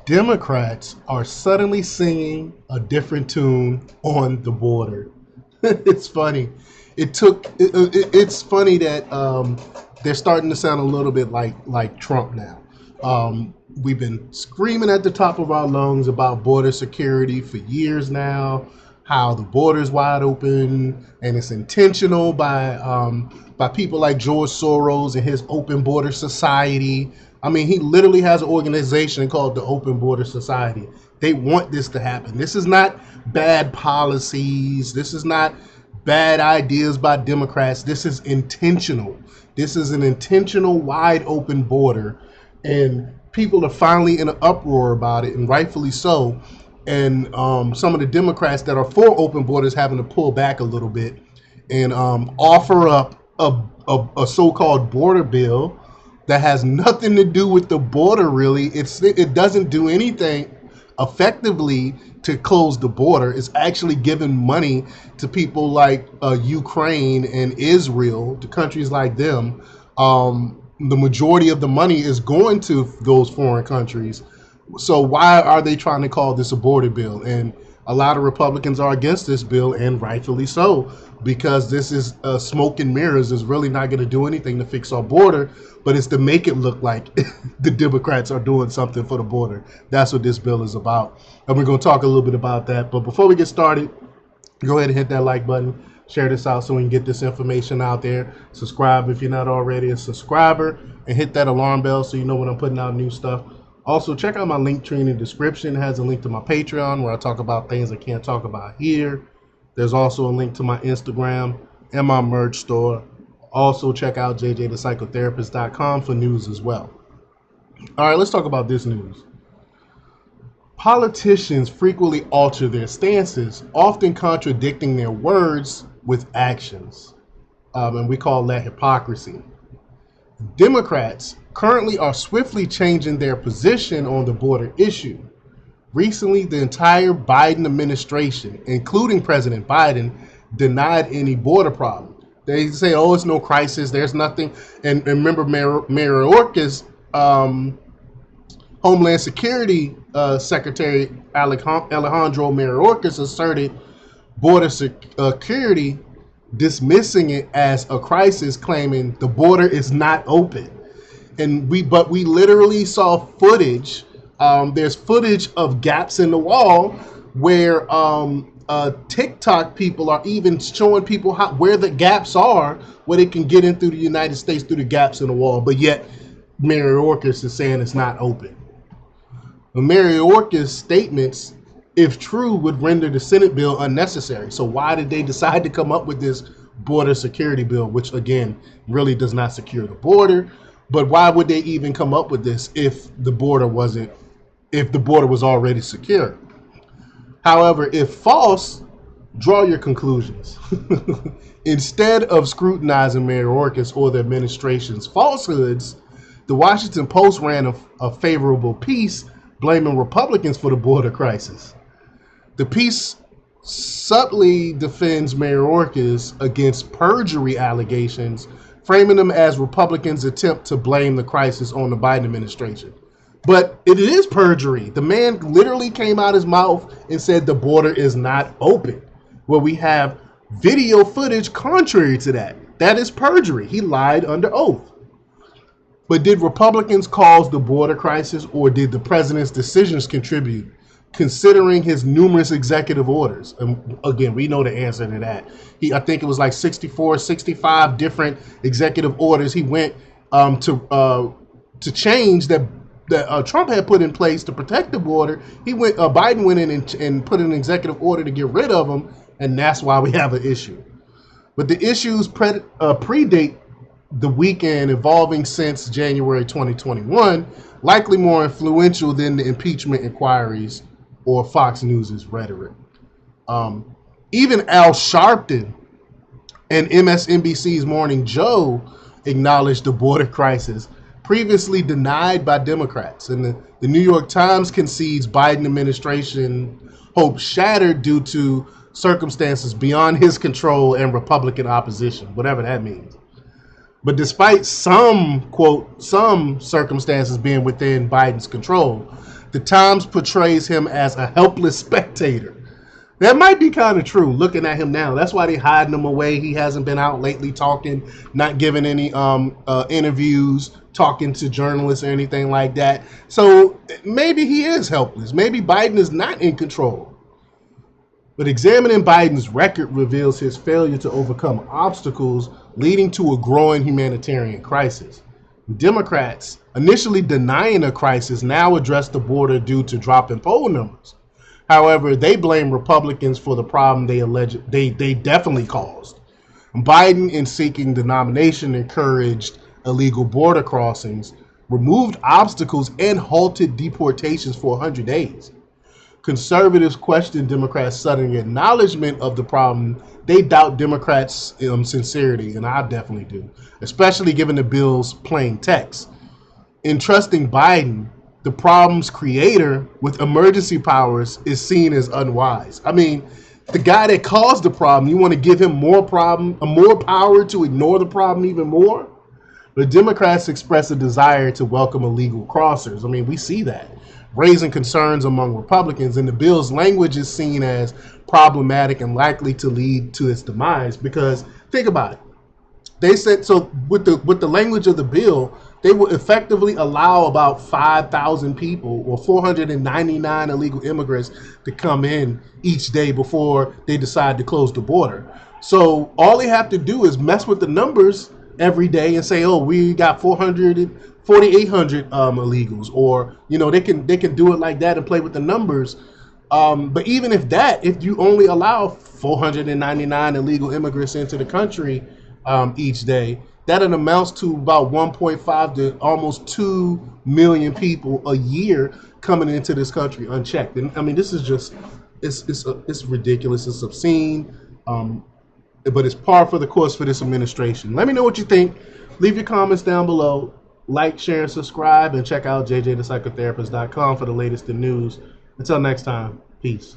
Democrats are suddenly singing a different tune on the border. It's funny. It's funny that they're starting to sound a little bit like Trump now. We've been screaming at the top of our lungs about border security for years now. How the border's wide open and it's intentional by people like George Soros and his Open Border Society. I mean, he literally has an organization called the Open Border Society. They want this to happen. This is not bad policies. This is not bad ideas by Democrats. This is intentional. This is an intentional, wide open border, and people are finally in an uproar about it, and rightfully so. And some of the Democrats that are for open borders having to pull back a little bit and offer up a so-called border bill that has nothing to do with the border. Really, it doesn't do anything effectively to close the border. It's actually giving money to people like Ukraine and Israel, to countries like them. The majority of the money is going to those foreign countries. So why are they trying to call this a border bill? And a lot of Republicans are against this bill, and rightfully so, because this is smoke and mirrors. Is really not going to do anything to fix our border, but it's to make it look like the Democrats are doing something for the border. That's what this bill is about. And we're going to talk a little bit about that. But before we get started, go ahead and hit that like button. Share this out so we can get this information out there. Subscribe if you're not already a subscriber, and hit that alarm bell so you know when I'm putting out new stuff. Also, check out my link tree in the description. It has a link to my Patreon where I talk about things I can't talk about here. There's also a link to my Instagram and my merch store. Also, check out jjthepsychotherapist.com for news as well. All right, let's talk about this news. Politicians frequently alter their stances, often contradicting their words with actions. And we call that hypocrisy. Democrats currently are swiftly changing their position on the border issue. Recently, the entire Biden administration, including President Biden, denied any border problem. They say, oh, it's no crisis, there's nothing. And remember, Mayorkas, Homeland Security Secretary Alejandro Mayorkas asserted border security, dismissing it as a crisis, claiming the border is not open. But we literally saw footage. There's footage of gaps in the wall where TikTok people are even showing people where the gaps are, where they can get in through the United States through the gaps in the wall. But yet, Mayorkas is saying it's not open. Mayorkas' statements, if true, would render the Senate bill unnecessary. So why did they decide to come up with this border security bill, which again really does not secure the border? But why would they even come up with this if the border was already secure? However, if false, draw your conclusions. Instead of scrutinizing Mayorkas or the administration's falsehoods, the Washington Post ran a favorable piece blaming Republicans for the border crisis. The piece subtly defends Mayorkas against perjury allegations, framing them as Republicans' attempt to blame the crisis on the Biden administration. But it is perjury. The man literally came out his mouth and said the border is not open. Well, we have video footage contrary to that. That is perjury. He lied under oath. But did Republicans cause the border crisis, or did the president's decisions contribute, considering his numerous executive orders? And again, we know the answer to that. I think it was like 64, 65 different executive orders he went to change that Trump had put in place to protect the border. Biden went in and put an executive order to get rid of them, and that's why we have an issue. But the issues predate the weekend, evolving since January 2021, likely more influential than the impeachment inquiries or Fox News' rhetoric. Even Al Sharpton and MSNBC's Morning Joe acknowledged the border crisis, previously denied by Democrats. And the New York Times concedes Biden administration hopes shattered due to circumstances beyond his control and Republican opposition, whatever that means. But despite some circumstances being within Biden's control, The Times portrays him as a helpless spectator. That might be kind of true, looking at him now. That's why they hiding him away. He hasn't been out lately talking, not giving any interviews, talking to journalists or anything like that. So maybe he is helpless. Maybe Biden is not in control. But examining Biden's record reveals his failure to overcome obstacles leading to a growing humanitarian crisis. Democrats, initially denying a crisis, now address the border due to dropping poll numbers. However, they blame Republicans for the problem they definitely caused. Biden, in seeking the nomination, encouraged illegal border crossings, removed obstacles, and halted deportations for 100 days. Conservatives question Democrats' sudden acknowledgement of the problem. They doubt Democrats' sincerity, and I definitely do, especially given the bill's plain text. In trusting Biden, the problem's creator with emergency powers is seen as unwise. I mean, the guy that caused the problem, you want to give him more power to ignore the problem even more? The Democrats express a desire to welcome illegal crossers. I mean, we see that, raising concerns among Republicans, and the bill's language is seen as problematic and likely to lead to its demise. Because think about it. They said, so with the language of the bill, they will effectively allow about 5,000 people or 499 illegal immigrants to come in each day before they decide to close the border. So all they have to do is mess with the numbers every day and say, oh, we got 4,800 illegals, or they can do it like that and play with the numbers. But even if you only allow 499 illegal immigrants into the country each day, that amounts to about 1.5 to almost 2 million people a year coming into this country unchecked. And I mean, this is just it's ridiculous. It's obscene. But it's par for the course for this administration. Let me know what you think. Leave your comments down below. Like, share, and subscribe, and check out jjthepsychotherapist.com for the latest in news. Until next time, peace.